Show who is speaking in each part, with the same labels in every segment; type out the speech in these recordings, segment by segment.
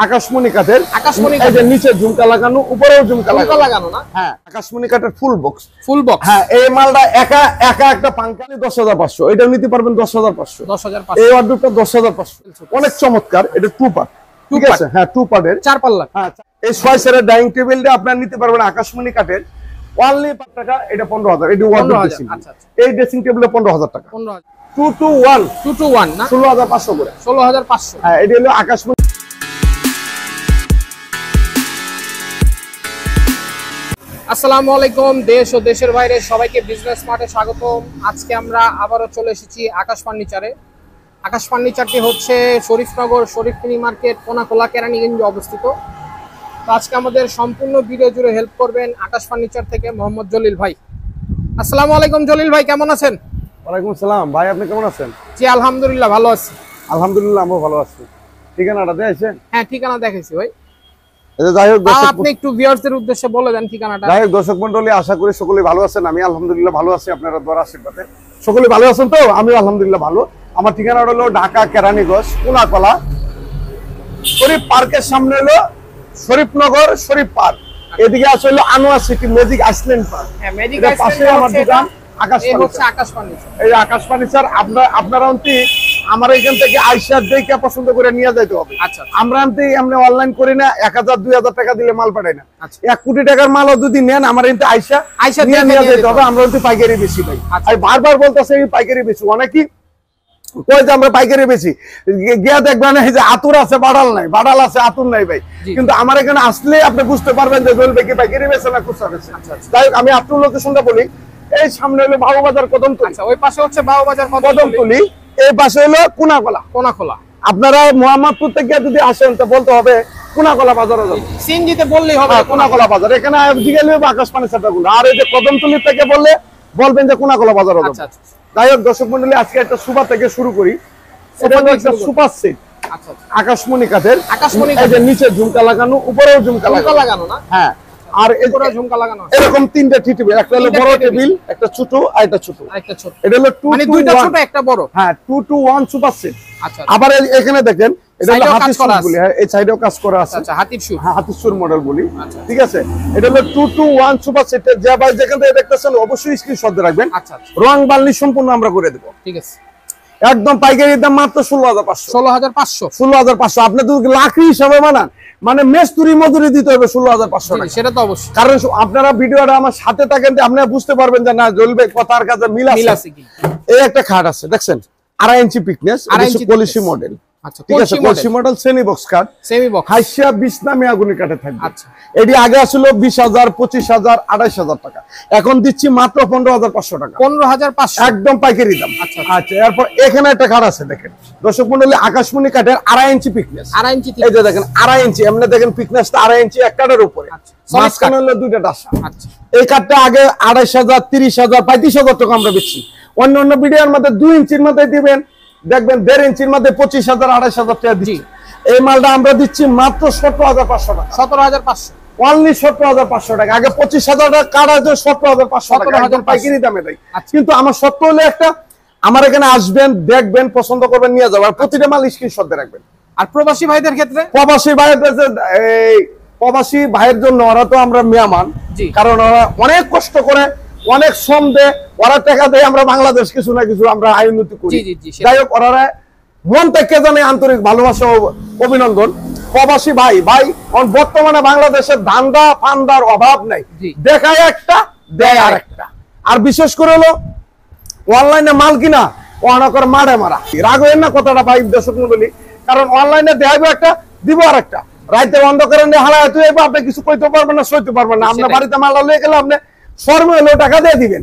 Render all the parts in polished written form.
Speaker 1: আকাশমণি কাঠের এই যে নিচে ঝুমকা লাগানো উপরেও ঝুমকা লাগানো না। হ্যাঁ, আকাশমণি কাঠের ফুল বক্স হ্যাঁ, এই মালটা একা একটা পাঙ্কালি 10,500, এটাও নিতে পারবেন 10,500 এই অর্ডারটা 10,500 অনেক চমৎকার। এটা টু পার্ট, ঠিক আছে? হ্যাঁ, টু পার্টের 4 পাল্লা। হ্যাঁ, এই 6 সেরের ডাইনিং টেবিলটা আপনারা নিতে পারবেন আকাশমণি কাঠের অনলি টাকা। এটা 15,000। এটা ওয়ার্ডরোব ড্রেসিং। এই ড্রেসিং টেবিলে 15,000 টাকা। 2 to 1 না, 16,500 করে। 16,500। হ্যাঁ, এটা হলো আকাশমণি।
Speaker 2: আসসালামু আলাইকুম, দেশ ও দেশের বাইরে সবাইকে বিজনেস স্মার্টে স্বাগতম। আজকে আমরা আবারও চলে এসেছি আকাশ ফার্নিচারে। আকাশ ফার্নিচারটি হচ্ছে শরীফনগর শরীফ মিনি মার্কেট, কোনাকোলা, কেরানীগঞ্জে অবস্থিত। তো আজকে আমাদের সম্পূর্ণ ভিডিও জুড়ে হেল্প করবেন আকাশ ফার্নিচার থেকে মোহাম্মদ জলিল ভাই। আসসালামু আলাইকুম জলিল ভাই, কেমন আছেন?
Speaker 1: ওয়ালাইকুম আসসালাম ভাই, আপনি কেমন আছেন?
Speaker 2: জি আলহামদুলিল্লাহ ভালো আছি।
Speaker 1: আলহামদুলিল্লাহ আমিও ভালো আছি। ঠিকানাটা দিয়েছেন?
Speaker 2: হ্যাঁ, ঠিকানা দেখাইছি ভাই।
Speaker 1: যাই হোক,
Speaker 2: আপনি একটু ভিউয়ারদের উদ্দেশ্যে বলে দেন ঠিকানাটা।
Speaker 1: যাই হোক দর্শক মন্ডলী, আশা করি সকলেই ভালো আছেন। আমি আলহামদুলিল্লাহ ভালো আছি, আপনারা দোয়ার আশীর্বাদে সকলেই ভালো আছেন। তো আমিও আলহামদুলিল্লাহ ভালো। আমার ঠিকানাটা হলো ঢাকা কেরানীগঞ্জ কোনাকলা শরীফ পার্কের সামনে হলো শরীফনগর শরীফ পার্ক, এদিকে আছে হলো Anwar city magic Iceland park.
Speaker 2: হ্যাঁ, ম্যাজিক
Speaker 1: পাশে আমার দোকান আকাশ ফার্নিচার। এই আকাশ ফার্নিচার আপনারা আমার এখান থেকে আইসা দেখে পছন্দ করে নিয়ে যাইতে হবে। আমরা আমরা অনলাইন করি না, 1,000-2,000 টাকা দিলে মাল পাঠাই না। 1 কোটি টাকার মালও যদি নেন আমার এখানে আইসা নিয়ে যাইতে হবে। আমরা পাইকারি বেশি ভাই। আর বারবার বলতেছে এই পাইকারি বেশি, অনেকেই কই যে আমরা পাইকারি বেশি, গিয়া দেখবেন এই যে আতুর আছে বাড়াল নাই, বাড়াল আছে আতুর নাই ভাই। কিন্তু আমার এখানে আসলে আপনি বুঝতে পারবেন যে জল কি পাইকারি বেছে না খুচরা বেছে। যাই হোক, আমি আপনার লোকেশনটা বলি। এই সামনে হলো বাবুবাজার কদমতলী,
Speaker 2: ওই পাশে হচ্ছে বাবুবাজার
Speaker 1: কদমতলী, এই পাশে হলো কোনাকলা। আপনারা মোহাম্মদপুর থেকে যদি আসেন তো বলতে হবে কোনাকলা বাজারে যাবেন,
Speaker 2: সিএনজিতে বললেই হবে
Speaker 1: কোনাকলা বাজার। এখানে জিজ্ঞাসা করবে আকাশ ফার্নিচারটা কোন, আর এই যে কদমতলী থেকে বললে বলবেন যে কোনাকলা বাজারে যাবেন। যাই হোক দর্শক মন্ডলী, আজকে একটা সুপা থেকে শুরু করি। এটা হলো একটা সুপার সেট আকাশমণি কাঠের, এই যে নিচে ঝুমকা লাগানো উপরেও ঝুমকা লাগানো না। হ্যাঁ, আর
Speaker 2: ঝুমকা লাগানো
Speaker 1: এরকম 3টা টেবিল, একটা হলো বড় টেবিল, একটা ছোট আর একটা ছোট। এটা হলো 2
Speaker 2: মানে দুইটা ছোট একটা বড়।
Speaker 1: হ্যাঁ, 2 to 1 সুপার সেট। আবার এখানে দেখেন এটা হলো হাতির সুর বলি। হ্যাঁ, এই সাইডেও কাজ করা আছে।
Speaker 2: আচ্ছা, হাতির সুর।
Speaker 1: হ্যাঁ, হাতির সুর মডেল বলি। ঠিক আছে, এটা হলো 2 to 1 সুপার সেট। যে ভাই যেখান থেকে দেখতেছেন অবশ্যই স্ক্রিনশট দিয়ে রাখবেন। রং বার্নি সম্পূর্ণ আমরা করে দেব।
Speaker 2: ঠিক আছে,
Speaker 1: একদম পাইকারি দাম মাত্র 16,500। 16,500 আপনি তো লাখি হিসাবে বানান, মানে মেস্তুরি মজুরি দিতে হবে 16,500 টাকা।
Speaker 2: সেটা তো অবশ্যই,
Speaker 1: কারণ আপনারা ভিডিওটা আমার সাথে থাকেন, আপনারা বুঝতে পারবেন যে না জ্বলবে কথার কাছে মিল আছে কি। এই একটা খাট আছে দেখছেন, 2.5 ইঞ্চি পিকনেস, পলিসি মডেল। আচ্ছা, ঠিক আছে, policy model semi box cut, semi box হাইসা 20 নামে আগুনি কাটে থাকবে। আচ্ছা, এটি আগে আসলে 20,000, 25,000, 28,000 টাকা, এখন দিচ্ছি মাত্র 15,500 টাকা। 15,500 একদম পাইকারি দাম। আচ্ছা, এরপর এখানে একটা খাট আছে দেখেন দর্শক মন্ডলী, আকাশমণি কাঠের 2.5 ইঞ্চি পিকনেস। 2.5 ইঞ্চি, এই যে দেখেন 2.5 ইঞ্চি, এমনি দেখেন পিকনেসটা 2.5 ইঞ্চি এক কাঠের উপরে। মাঝখানে হলো দুইটা ডাসা। আচ্ছা, এই কাঠটা আগে 28,000, 30,000, 35,000 টাকা আমরা বেচছি। অন্য ভিডিওর মধ্যে 2 ইঞ্চির মধ্যে দিবেন, দেখবেন 1.5 ইঞ্চির মধ্যে 25,000, 28,000 টাকা দিচ্ছি। এই মালটা আমরা দিচ্ছি মাত্র 17,500 টাকা। 17,500 অনলি 17,500 টাকা। আগে 25,000 টাকা কাঠ আছে, 17,500 টাকা পাইকারি দামে দেয়। কিন্তু আমার সত্য হলে একটা, আমার এখানে আসবেন, দেখবেন, পছন্দ করবেন, নিয়ে যাবেন। আর প্রতিটা মাল স্ক্রিনশট দিয়ে রাখবেন। আর প্রবাসী ভাইদের ক্ষেত্রে, প্রবাসী ভাইয়ের জন্য ওরা তো আমরা মেহমান, কারণ ওরা অনেক কষ্ট করে, অনেক শ্রম দেয়, ওরা টাকা দেয়, আমরা বাংলাদেশ কিছু না কিছু আমরা আয় উন্নতি করি। যাই হোক, ওরা মন থেকে জানে আন্তরিক ভালোবাসা ও অভিনন্দন। প্রবাসী ভাই বর্তমানে বাংলাদেশের ধান্দা ফান্দার অভাব নাই, দেখায় একটা দেয় আর একটা। আর বিশেষ করে হলো অনলাইনে মাল কিনা ওনা করে মারে মারা, রাগ হইেন না কথাটা ভাই দর্শক মন্ডলী, কারণ অনলাইনে দেখাবো একটা দিব আর একটা। রাইতে বন্ধ করে হালায় তুই আপনি কিছু কইতে পারবেন না, সইতে পারবেন না। আপনার বাড়িতে মাল লয়ে গেলে আপনি শর্ম হলেও টাকা দিয়ে দিবেন।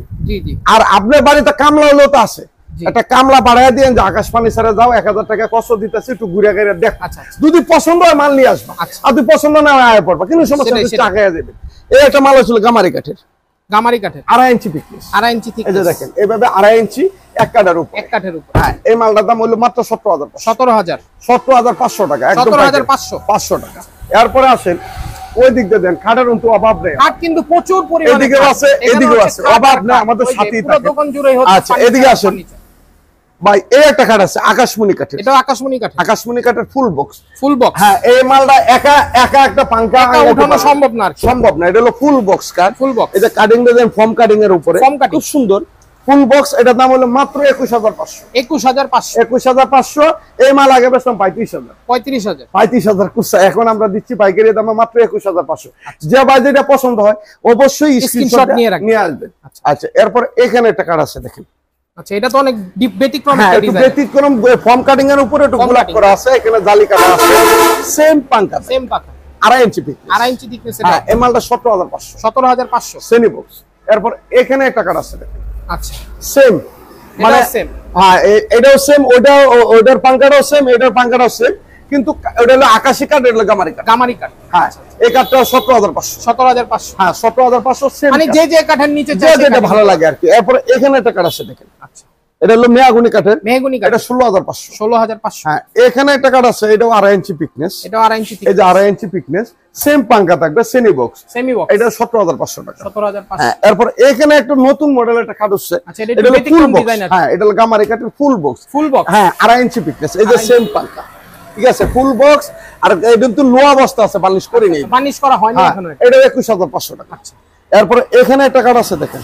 Speaker 1: আর আপনার বাড়িতে কামলা হলেও তো আছে, একটা কামলা বাড়াইয়া দিয়েন যে আকাশ ফার্নিচারে যাও, 1,000 টাকা কষ্ট দিতেছে, একটু ঘুরে ঘুরে দেখ, যদি পছন্দ হয় মাল নিয়ে আসবা, আর যদি পছন্দ না হয় আয় পড়বা, কিন্তু সমস্যা নেই, টাকা দেবেন। এই একটা মাল হচ্ছিল গামারি কাঠের 2.5 ইঞ্চি পিকনেস, 2.5 ইঞ্চি ঠিক। এই যে দেখেন এইভাবে 2.5 ইঞ্চি এক কাঠের উপর। হ্যাঁ, এই মালটার দাম হলো মাত্র 17,500 টাকা। 17,500 টাকা। এরপরে আসেন ওই দিক দিয়ে দেন, খাটের কিন্তু অভাব নেই, খাট কিন্তু প্রচুর পরিমাণে এদিকে আছে, এদিকেও আছে, অভাব নেই, আমাদের সাথেই থাকে। পুরো দোকান জুড়েই হচ্ছে। আচ্ছা, এদিকে আসেন, ভাই এই একটা কাঠ আছে আকাশমণি কাঠের।
Speaker 2: এটা আকাশমণি কাঠের।
Speaker 1: আকাশমণি কাঠের ফুল বক্স।
Speaker 2: Full box.
Speaker 1: হ্যাঁ এই মালটা একা একটা পাঙ্কা
Speaker 2: উঠানো সম্ভব না,
Speaker 1: সম্ভব না। এটা হলো ফুল বক্স কাঠ।
Speaker 2: Full box.
Speaker 1: এটা কাটিং ডিজাইন ফর্ম কাটিং এর উপরে খুব সুন্দর ফুল বক্স। এটার দাম হলো মাত্র 21500। 21500 এই মাল আগে বেচতাম 35000 কুসা, এখন আমরা দিচ্ছি পাইকারি দামে মাত্র 21500। যে ভাই যেটা পছন্দ হয় অবশ্যই স্ক্রিনশট নিয়ে আসবেন। আচ্ছা এরপর এখানে একটা কার্ড আছে দেখেন।
Speaker 2: আচ্ছা এটা তো অনেক ব্যতিক্রম
Speaker 1: একটা ডিজাইন, ব্যতিক্রম ফর্ম কাটিং এর উপরে একটু গোলাপ করা আছে, এখানে জালি কাটা আছে, সেম পাঙ্কা 2.5 ইঞ্চি পিক, 2.5 ইঞ্চি থিকনেস। হ্যাঁ এই মালটা 17500 সেনি বক্স। এরপর এখানে একটা কার্ড আছে দেখেন। আচ্ছা সেম মানে সেম, হ্যাঁ এটাও সেম, ওইটার পাঙ্কাটাও সেম, এটার পাঙ্কাটাও সেম, কিন্তু ওটা হলো আকাশী কাঠ, এটা হলো গামারি কাঠ। হ্যাঁ এই কাঠটা 17500। হ্যাঁ 17500 সেম, মানে
Speaker 2: যে কাঠের নিচে
Speaker 1: যেটা ভালো লাগে আর কি। এরপর এখানে একটা কাঠ আছে দেখেন। আচ্ছা এটা হলো মেহগনি কাঠের। এটা 16500। হ্যাঁ এখানে একটা কাঠ আছে, এটাও 2.5 ইঞ্চি পিকনেস। এই যে 2.5 ইঞ্চি পিকনেস, সেম পাঙ্কা থাকবে, সেমি বক্স। এটা 17500 টাকা। হ্যাঁ এরপর এখানে একটা নতুন মডেল একটা কাঠ আছে, এটা হলো ফুল বক্স। হ্যাঁ এটা হলো গামারি কাঠের ফুল বক্স। হ্যাঁ 2.5 ইঞ্চি পিকনেস, এই যে সেম পাঙ্কা, ঠিক আছে ফুল বক্স। আর এটা কিন্তু লোয়া অবস্থা আছে, বার্নিশ করি নেই,
Speaker 2: বার্নিশ করা হয়নি এখনো।
Speaker 1: এটা 21500 টাকা। আচ্ছা এরপর এখানে একটা কাঠ আছে দেখেন,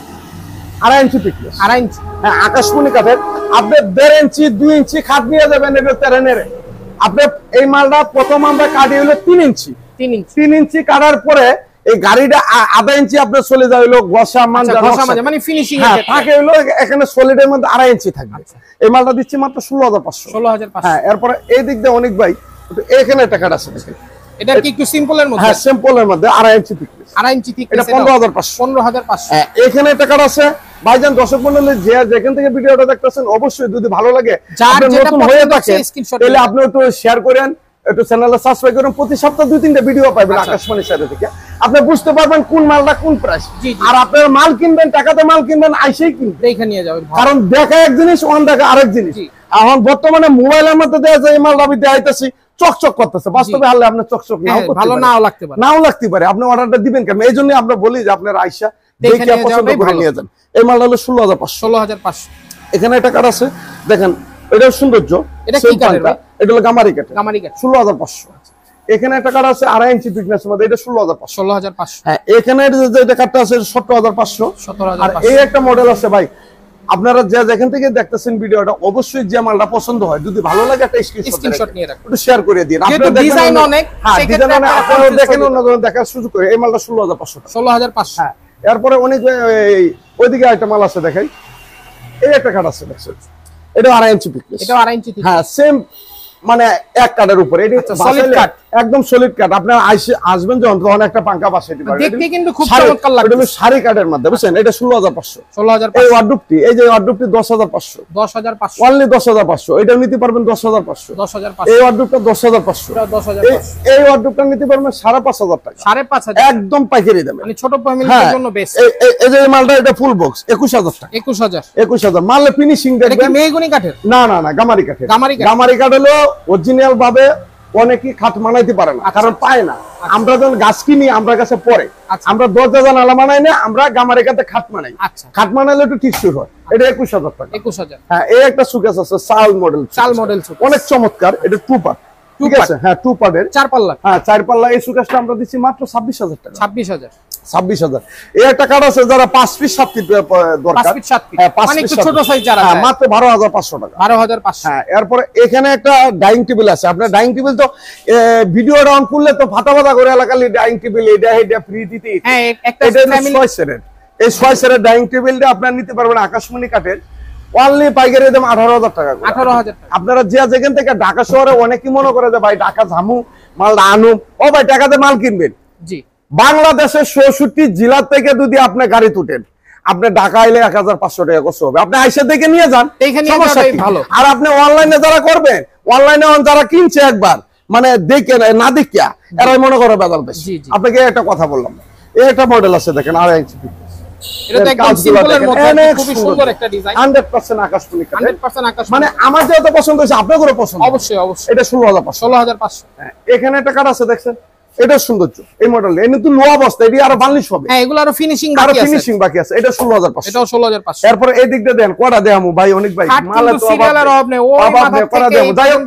Speaker 1: 2.5 ইঞ্চি পিকনেস। 2.5 ইঞ্চি, হ্যাঁ আকাশমণি কাঠের। আপনি 1.5 ইঞ্চি 2 ইঞ্চি খাট নিয়ে যাবেন, এটা তেরেনের। আপনি এই মালটা প্রথম আমরা কাটি হলো 3 ইঞ্চি। 3 ইঞ্চি কাটার পরে এই গাড়িটা 1/2 ইঞ্চি আপনি চলে যায় হলো ঘষা মানজা,
Speaker 2: মানে ফিনিশিং
Speaker 1: এর থাকে হলো এখানে সলিডের মধ্যে 2.5 ইঞ্চি থাকবে। এই মালটা দিচ্ছি মাত্র 16500। হ্যাঁ এরপর এই দিক দিয়ে অনেক ভাই এখানে একটা কাঠ আছে দেখেন।
Speaker 2: এটা কি একটু সিম্পলের মধ্যে?
Speaker 1: হ্যাঁ সিম্পলের মধ্যে 2.5 ইঞ্চি পিকনেস।
Speaker 2: 2.5 ইঞ্চি
Speaker 1: এটা 15500। হ্যাঁ এখানে একটা কাঠ আছে ভাইজান, দর্শক মণ্ডলী যে যেখান থেকে ভিডিওটা দেখতেছেন অবশ্যই যদি ভালো লাগে, আপনি নতুন হয়ে থাকে তাহলে আপনি একটু শেয়ার করেন, একটু চ্যানেলটা সাবস্ক্রাইব করেন। প্রতি সপ্তাহে 2-3টা ভিডিও পাবেন আকাশমণির সাথে থেকে, আপনি বুঝতে পারবেন কোন মালটা কোন প্রাইস। আর আপনার মাল কিনবেন, টাকাতে মাল কিনবেন, আইসেই কিনবেন, দেখে নিয়ে যাবেন। কারণ দেখা এক জিনিস, অন দেখা আরেক জিনিস। এখন বর্তমানে মোবাইলের মধ্যে দেয়া যায় এই মালটা আমি দেখাইতেছি চকচক করতেছে, বাস্তবে হারলে আপনার চকচক ভালো নাও লাগতে পারে। আপনি অর্ডারটা দিবেন কেন? এই জন্য আমরা বলি যে আপনার আইসা দেখে পছন্দ করে নিয়ে যান। এই মালটা হলো 16500। এখানে একটা কাঠ আছে দেখেন, এটাও সৌন্দর্য। এটা কি কাঠ? এটা হলো গামারি কাঠ। 16500। এখানে একটা কাঠ আছে 2.5 ইঞ্চি পিকনেসের মধ্যে, এটা 16500। হ্যাঁ এখানে যে কাঠটা আছে 17500। আর এই একটা মডেল আছে ভাই, আপনারা যে যেখান থেকে দেখতেছেন ভিডিওটা অবশ্যই যে মালটা পছন্দ হয় যদি ভালো লাগে একটা স্ক্রিনশট নিয়ে রাখুন, একটু শেয়ার করে দিন। আপনারা ডিজাইন অনেক, হ্যাঁ ডিজাইন অনেক, আপনারা দেখেন অন্যজন দেখার সুযোগ করে। এই মালটা 16500 টাকা। 16500। হ্যাঁ এরপরে অনেক ওইদিকে একটা মাল আছে দেখেন, এই একটা কাঠ আছে দেখছেন, এটা 2.5 ইঞ্চি পিকনেস। এটা 2.5 ইঞ্চি। হ্যাঁ সেম মানে এক কাঠের উপরে, এটা সলিড কাঠ, একদম সলিড কাঠ। আপনারা আসবেন যখন তখন একটা পাঙ্কা বাসাই দিবেন, দেখতে কিন্তু খুব চমৎকার লাগে। এটা সারি কাঠের মধ্যে, বুঝছেন? এটা 16500। এই ওয়ার্ডরোবটি, এই যে ওয়ার্ডরোবটি 10500। অনলি 10500। এটা নিতে পারবেন 10500। এই ওয়ার্ডরোবটা 10500। এই ওয়ার্ডরোবটা নিতে পারবেন 5500 টাকা। 5500 একদম পাইকারি দামে, মানে ছোট ফ্যামিলির জন্য বেস্ট। এই যে মালটা এটা ফুল বক্স 21000 টাকা। 21000 মালে ফিনিশিং দেখবেন। এটা কি মেহগনি কাঠের? না গামারি কাঠের। গামারি কাঠ হলো অরিজিনাল ভাবে অনেকেই খাট মানাইতে পারে না, কারণ পায় না। আমরা যখন গাছ কিনি আমরা কাছে পরে, আমরা 10,000 নালা মানাই না, আমরা গামারি কাঠে খাট মানাই। খাট মানাইলে একটু ঠিক শুরু হয়। এটা 21000 টাকা। 21000। হ্যাঁ এই একটা সুকেস আছে চাল মডেল, অনেক চমৎকার। এটা 2 পার্ট, ঠিক আছে? হ্যাঁ 2 পার্টের 4 পাল্লা। হ্যাঁ 4 পাল্লা। এই সুকেসটা আমরা দিচ্ছি মাত্র 26000 টাকা। 26000। এই একটা কাঠ আছে যারা 5 পিস 7 পিস দরকার, হ্যাঁ 5 পিস ছোট সাইজ যারা, মাত্র 12500 টাকা। 12500। হ্যাঁ এরপর এখানে একটা ডাইনিং টেবিল আছে। আপনার ডাইনিং টেবিল তো ভিডিওটা অন করলে তো ফাটা করে এলাকার ডাইনিং টেবিল এটা ফ্রি দিতে। হ্যাঁ একটা ফ্যামিলি 6 সেটের, এই 6 সেটের ডাইনিং টেবিলটা আপনারা নিতে পারবেন আকাশমণি কাঠের। অনলি পাইকারি দাম 18000 টাকা। 18000 টাকা। আপনারা যেখান থেকে ঢাকা শহরে অনেকেই মনে করে যে ভাই ঢাকা ঝামু মাল আনু, ও ভাই টাকাতে মাল কিনবেন। জি বাংলাদেশের 64 জেলা থেকে যদি আপনি গাড়ি তুটেন, আপনি ঢাকা আইলে 1500 টাকা কষ্ট হবে। আপনি আইসা দেখে নিয়ে যান, ভালো। আর আপনি অনলাইনে যারা করবেন, অনলাইনে যারা কিনছে একবার মানে দেখে না দেখিয়া এরাই মনে করে বেজাল বেশি। আপনাকে একটা কথা বললাম, এই একটা মডেল আছে দেখেন 2.5 ইঞ্চি। এটা একদম সিম্পলের মধ্যে খুব সুন্দর একটা ডিজাইন। 100% আকাশমণি কাঠ। 100% আকাশমণি। মানে আমার যেটা পছন্দ হয়েছে আপনাদেরও পছন্দ। অবশ্যই। এটা 16500। হ্যাঁ এখানে একটা কাঠ আছে দেখছেন, এটা সৌন্দর্য এই মডেল এটা কিন্তু লো অবস্থা, এটা আরো বার্নিশ হবে।
Speaker 2: হ্যাঁ এগুলো আরো ফিনিশিং
Speaker 1: বাকি আছে। এটা 16500।
Speaker 2: এটাও 16500।
Speaker 1: এরপর এই দিকটা দেন কোডা দেখামু ভাই, অনেক ভাই
Speaker 2: মাল তো সিরিয়ালের অভাব নেই, ওই মাথা থেকে
Speaker 1: যাই হোক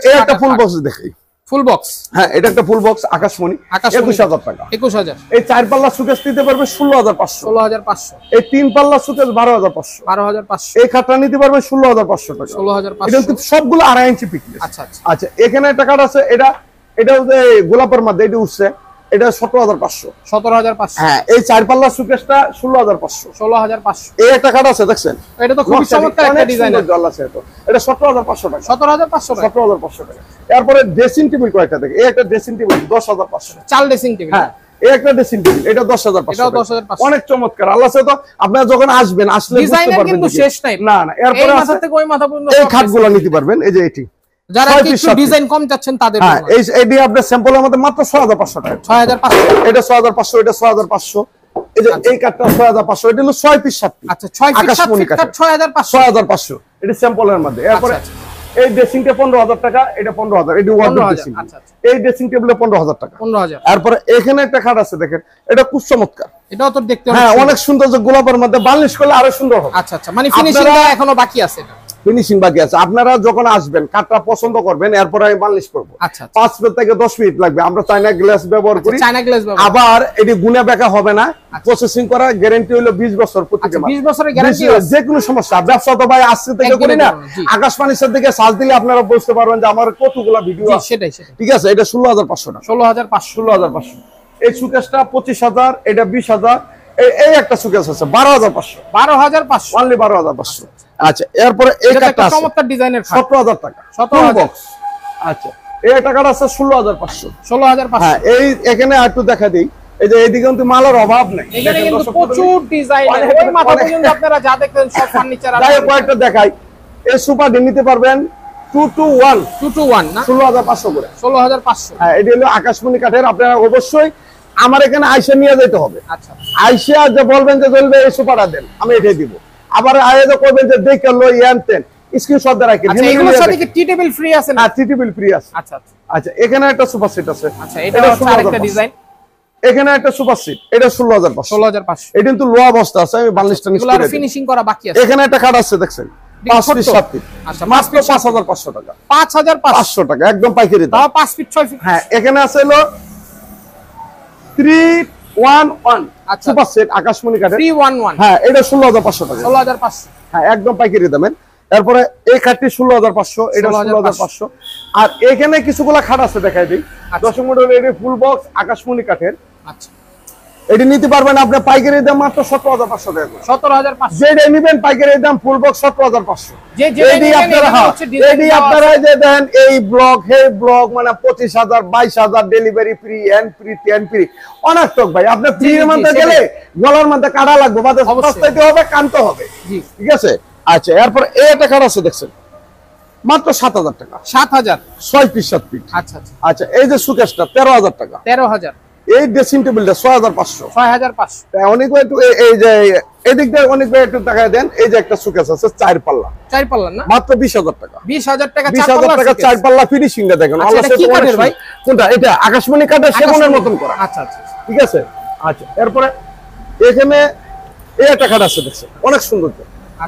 Speaker 1: এই একটা ফুল বক্স দেখাই।
Speaker 2: ফুল বক্স,
Speaker 1: হ্যাঁ এটা একটা ফুল বক্স আকাশমণি 21000 টাকা।
Speaker 2: 21000।
Speaker 1: এই 4 পাল্লা সুকেস নিতে পারবে 16500।
Speaker 2: 16500।
Speaker 1: এই 3 পাল্লা সুকেস 12500।
Speaker 2: 12500।
Speaker 1: এই খাটটা নিতে পারবে 16500 টাকা।
Speaker 2: 16500।
Speaker 1: এটা কিন্তু সবগুলো 2.5 ইঞ্চি পিকনেস।
Speaker 2: আচ্ছা আচ্ছা।
Speaker 1: আচ্ছা এখানে একটা কাট আছে, এটা হচ্ছে গোলাপের মধ্যে, এটা উঠছে, এটা 17500।
Speaker 2: 17500।
Speaker 1: হ্যাঁ এই 4 পাল্লা সুকেসটা 16500।
Speaker 2: 16500।
Speaker 1: এই একটা কাট আছে দেখছেন,
Speaker 2: এটা তো খুব চমৎকার একটা ডিজাইন আছে।
Speaker 1: এটা 17500 টাকা।
Speaker 2: 17500 টাকা।
Speaker 1: 17500 টাকা। এরপরে ড্রেসিং টেবিল কয়টা দেখে, এই একটা ড্রেসিং টেবিল 10500।
Speaker 2: চাল ড্রেসিং টেবিল।
Speaker 1: হ্যাঁ এই একটা ড্রেসিং টেবিল, এটা 10500।
Speaker 2: এটাও 10500।
Speaker 1: অনেক চমৎকার। আল্লাহ সে তো আপনারা যখন আসবেন আসলে বুঝতে
Speaker 2: ডিজাইনের
Speaker 1: পারবেন
Speaker 2: কিন্তু শেষ নাই।
Speaker 1: না না এরপরে
Speaker 2: এই
Speaker 1: আছে
Speaker 2: মাথা থেকে ওই মাথা পর্যন্ত
Speaker 1: এই খাটগুলো নিতে পারবেন। এই যে এটি
Speaker 2: যারা একটু ডিজাইন কম চাচ্ছেন তাদের
Speaker 1: হ্যাঁ
Speaker 2: জন্য।
Speaker 1: এডি আপনার স্যাম্পলের মধ্যে মাত্র 6500 টাকা।
Speaker 2: 6500।
Speaker 1: এটা 6500, এটা 6500। এই যে এই কাটটা 6500, এটা হলো 6 পিস 7 পিস।
Speaker 2: আচ্ছা 6 পিস 7 পিস কাট 6500।
Speaker 1: 6500 এটা স্যাম্পলের মধ্যে। এরপরে এই ড্রেসিংটা 15000 টাকা, এটা 15000। এটি ওয়ার্ডরোব ড্রেসিং।
Speaker 2: আচ্ছা আচ্ছা।
Speaker 1: এই ড্রেসিং টেবিলে 15000 টাকা।
Speaker 2: 15000।
Speaker 1: এরপরে এখানে একটা খাট আছে দেখেন, এটা খুব চমৎকার।
Speaker 2: এটাও তো দেখতে
Speaker 1: হ্যাঁ অনেক সুন্দর, যে গোলাপের মধ্যে বার্নিশ করলে আরো সুন্দর হবে।
Speaker 2: আচ্ছা আচ্ছা, মানে ফিনিশিংটা এখনো বাকি আছে। এটা
Speaker 1: ফিনিশিং বাকি আছে। আপনারা যখন আসবেন কাঠটা পছন্দ করবেন, এরপর আমি বার্নিশ করব।
Speaker 2: আচ্ছা
Speaker 1: 5 মিনিট থেকে 10 মিনিট লাগবে। আমরা চায়না গ্লাস ব্যবহার করি।
Speaker 2: চায়না গ্লাস ব্যবহার।
Speaker 1: আবার এটি গুণা বেকা হবে না। প্রসেসিং করা গ্যারান্টি হলো 20 বছর প্রতিটা মাল।
Speaker 2: 20 বছরের গ্যারান্টি আছে।
Speaker 1: যে কোনো সমস্যা ব্যবসা তো ভাই আজকে থেকে করি না। আকাশবাণীর থেকে সার্চ দিলে আপনারা বুঝতে পারবেন যে আমার কতগুলো ভিডিও আছে।
Speaker 2: সেটাই।
Speaker 1: ঠিক আছে, এটা 16500 টাকা। 16500। এই সুকেসটা 25000, এটা 20000। এই একটা সুকেস আছে 12500।
Speaker 2: 12500
Speaker 1: অনলি 12500। আচ্ছা এরপরে এই কাটটা আছে
Speaker 2: চমৎকার ডিজাইনের
Speaker 1: 17000 টাকা।
Speaker 2: 17000
Speaker 1: বক্স। আচ্ছা এই টাকাটা আছে 16500।
Speaker 2: 16500।
Speaker 1: হ্যাঁ এই এখানে একটু দেখা দেই, এই যে এইদিকে কিন্তু মালের অভাব নেই।
Speaker 2: এখানে কিন্তু প্রচুর ডিজাইন, ওই মাথা পর্যন্ত আপনারা যা দেখলেন সব ফার্নিচার আছে।
Speaker 1: তাই কয়েকটা দেখাই। এই সুপার ডি নিতে পারবেন 221
Speaker 2: না
Speaker 1: 16500 করে।
Speaker 2: 16500।
Speaker 1: হ্যাঁ এটি হলো আকাশমণি কাঠের। আপনারা অবশ্যই আমার এখানে আইসা নিয়ে যেতে হবে।
Speaker 2: আচ্ছা
Speaker 1: আইসা যে বলবেন যে চলবে এই সুপারটা দেন, আমি এটাই দিব। আবার আয়োজন করবেন যে দেখে লো ইয়ানতেন স্ক্রিনশট দিয়ে রাখেন।
Speaker 2: আচ্ছা এগুলোর সাথে কি টি টেবিল ফ্রি আছে না?
Speaker 1: টি টেবিল ফ্রি আছে।
Speaker 2: আচ্ছা আচ্ছা।
Speaker 1: আচ্ছা এখানে একটা সুপার সেট আছে।
Speaker 2: আচ্ছা এটা হচ্ছে আরেকটা ডিজাইন।
Speaker 1: এখানে একটা সুপার সেট, এটা 16500।
Speaker 2: 16500।
Speaker 1: এটা কিন্তু লো অবস্থা আছে, আমি বার্নিশটা নিশ্চিত করে দিই।
Speaker 2: ফিনিশিং করা বাকি আছে।
Speaker 1: এখানে একটা কাট আছে দেখছেন 5 পিস 7 পিস।
Speaker 2: আচ্ছা
Speaker 1: মাত্র 5500 টাকা।
Speaker 2: 5500
Speaker 1: টাকা একদম পাইকারি দাম।
Speaker 2: তাও 5 ফিট 6 ফিট।
Speaker 1: হ্যাঁ এখানে আছে হলো 311 সুপার সেট আকাশমণি কাঠের।
Speaker 2: 311।
Speaker 1: হ্যাঁ এটা 16500 টাকা।
Speaker 2: 16500।
Speaker 1: হ্যাঁ একদম পাইকারি দামের। তারপরে এই খাটটি 16500, এটা 16500। আর এখানে কিছুগুলা খাট আছে দেখাই দিই। 10 মডেল এর ফুল বক্স আকাশমণি কাঠের।
Speaker 2: আচ্ছা
Speaker 1: এটি নিতে পারবেন আপনি পাইকারি দাম মাত্র 17500 টাকা।
Speaker 2: 17500।
Speaker 1: যেটা নিবেন পাইকারি দাম ফুল বক্স 17500। এডি আপনারা যে দেন এই ব্লক হে ব্লক মানে 25000 22000 delivery free and free ten free অনেক টক ভাই। আপনি ফ্রি এর মধ্যে গেলে গলার মধ্যে কাটা লাগবে, বাদে সস্তাইতে হবে, কানতে হবে।
Speaker 2: জি
Speaker 1: ঠিক আছে। আচ্ছা এরপর এই একটা কাট আছে দেখছেন মাত্র 7000 টাকা।
Speaker 2: 7000
Speaker 1: 6 পিস 7 পিস।
Speaker 2: আচ্ছা আচ্ছা।
Speaker 1: আচ্ছা এই যে সুকেসটা 13000 টাকা।
Speaker 2: 13000।
Speaker 1: এই ড্রেসিং টেবিলটা 6500।
Speaker 2: 6500।
Speaker 1: অনেক একটু এই যে এদিক দিয়ে অনেক একটু টাকা দেন। এই যে একটা সুকেস আছে 4 পাল্লা।
Speaker 2: 4 পাল্লা না
Speaker 1: মাত্র 20000 টাকা।
Speaker 2: 20000 টাকা
Speaker 1: 20000 টাকা 4 পাল্লা ফিনিশিংটা দেখেন।
Speaker 2: আল্লাহ কি কাঠের ভাই?
Speaker 1: কোনটা? এটা আকাশমণি কাঠের সেগুনের মতন করা।
Speaker 2: আচ্ছা আচ্ছা
Speaker 1: ঠিক আছে। আচ্ছা এরপরে এখানে এই একটা কাঠ আছে দেখছেন অনেক সুন্দর।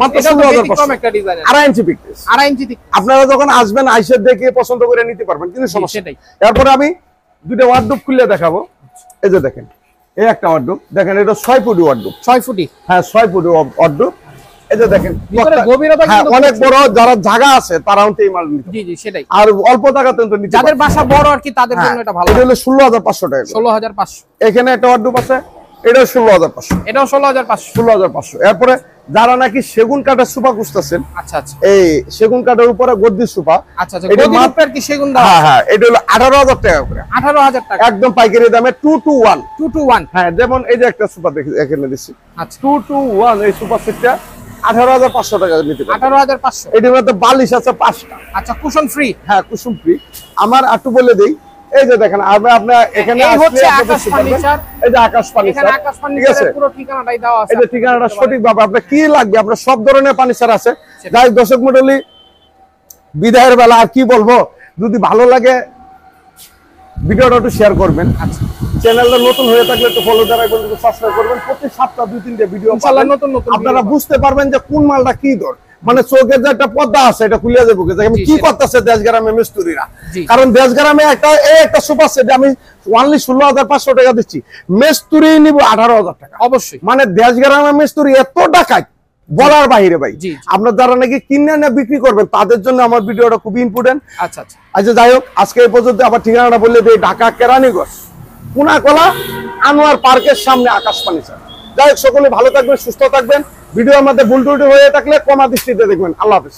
Speaker 1: মাত্র 16500
Speaker 2: একটা ডিজাইন।
Speaker 1: 2.5 ইঞ্চি পিকনেস।
Speaker 2: 2.5 ইঞ্চি ঠিক।
Speaker 1: আপনারা যখন আসবেন আইসা দেখে পছন্দ করে নিতে পারবেন, কিন্তু সমস্যা
Speaker 2: সেটাই।
Speaker 1: এরপরে আমি দুটো ওয়ার্ডরোব খুলে দেখাবো। এই যে দেখেন এই একটা ওয়ার্ডরোব দেখেন, এটা 6 ফুট ওয়ার্ডরোব।
Speaker 2: 6 ফুটি।
Speaker 1: হ্যাঁ 6 ফুট ওয়ার্ডরোব। এই যে দেখেন
Speaker 2: ভিতরে গভীরতা কিন্তু
Speaker 1: অনেক বড়, যারা জায়গা আছে তারাও এই মাল নিতে।
Speaker 2: জি জি সেটাই।
Speaker 1: আর অল্প টাকাতে তো নিতে
Speaker 2: যাদের বাসা বড় আর কি তাদের জন্য এটা ভালো।
Speaker 1: এটা হলো 16500 টাকা।
Speaker 2: 16500।
Speaker 1: এখানে একটা ওয়ার্ডরোব আছে, এটাও 16500।
Speaker 2: এটাও 16500।
Speaker 1: 16500। এরপরে যারা নাকি সেগুন কাঠের সোফা খুঁজতেছেন,
Speaker 2: আচ্ছা আচ্ছা,
Speaker 1: এই সেগুন কাঠের উপরে গদ্দি সোফা।
Speaker 2: আচ্ছা আচ্ছা, গদির উপরে কি সেগুন দাও?
Speaker 1: হ্যাঁ হ্যাঁ, এটা হলো 18000 টাকা করে।
Speaker 2: 18000 টাকা
Speaker 1: একদম পাইকারি দামে 2 to 1।
Speaker 2: 2 to 1।
Speaker 1: হ্যাঁ যেমন এই যে একটা সোফা দেখি এখানে দিচ্ছি।
Speaker 2: আচ্ছা
Speaker 1: 2 to 1 এই সোফা সেটটা 18500 টাকা নিতে পারবেন।
Speaker 2: 18500।
Speaker 1: এটার মধ্যে বালিশ আছে 5টা।
Speaker 2: আচ্ছা কুশন ফ্রি।
Speaker 1: হ্যাঁ কুসুম ফ্রি। আমার একটু বলে দেই, এই যে দেখেন আপনার এখানে
Speaker 2: এই হচ্ছে আকাশ ফার্নিচার।
Speaker 1: এই যে আকাশ ফার্নিচার,
Speaker 2: এখানে আকাশ ফার্নিচারের পুরো ঠিকানাটাই দেওয়া আছে।
Speaker 1: এই যে ঠিকানাটা সঠিক ভাবে আপনার কি লাগবে, আপনার সব ধরনের ফার্নিচার আছে। যাই দর্শক মণ্ডলী, বিদায়ের বেলা আর কি বলবো, যদি ভালো লাগে ভিডিওটা একটু শেয়ার করবেন।
Speaker 2: আচ্ছা,
Speaker 1: চ্যানেলটা নতুন হয়ে থাকলে একটু ফলো দ্বারা সাবস্ক্রাইব করবেন। প্রতি সপ্তাহ 2-3টে ভিডিও
Speaker 2: ইনশাআল্লাহ নতুন
Speaker 1: আপনারা বুঝতে পারবেন যে কোন মালটা কি দর। মানে চোখের যে একটা পর্দা আছে এটা খুলে যাবো আমি কি করতেছে দেশ গ্রামে মিস্ত্রিরা। কারণ দেশ গ্রামে একটা সোফা সেট আমি অনলি 16,500 টাকা দিচ্ছি, মিস্ত্রি নিব 18,000 টাকা।
Speaker 2: অবশ্যই
Speaker 1: মানে দেশ গ্রামে মিস্ত্রি এত টাকায় বলার বাইরে ভাই। আপনার যারা নাকি কিনে না বিক্রি করবেন তাদের জন্য আমার ভিডিওটা খুব ইম্পর্টেন্ট।
Speaker 2: আচ্ছা আচ্ছা,
Speaker 1: আচ্ছা যাই হোক, আজকে এই পর্যন্ত। আবার ঠিকানাটা বললে দিই, ঢাকা কেরানীগঞ্জ কোনাকলা আনোয়ার পার্কের সামনে আকাশ ফার্নিচার। যাই হোক, সকলে ভালো থাকবেন, সুস্থ থাকবেন। ভিডিও আমাদের ভুল ত্রুটি হয়ে থাকলে ক্ষমা দৃষ্টিতে দেখবেন। আল্লাহ হাফেজ।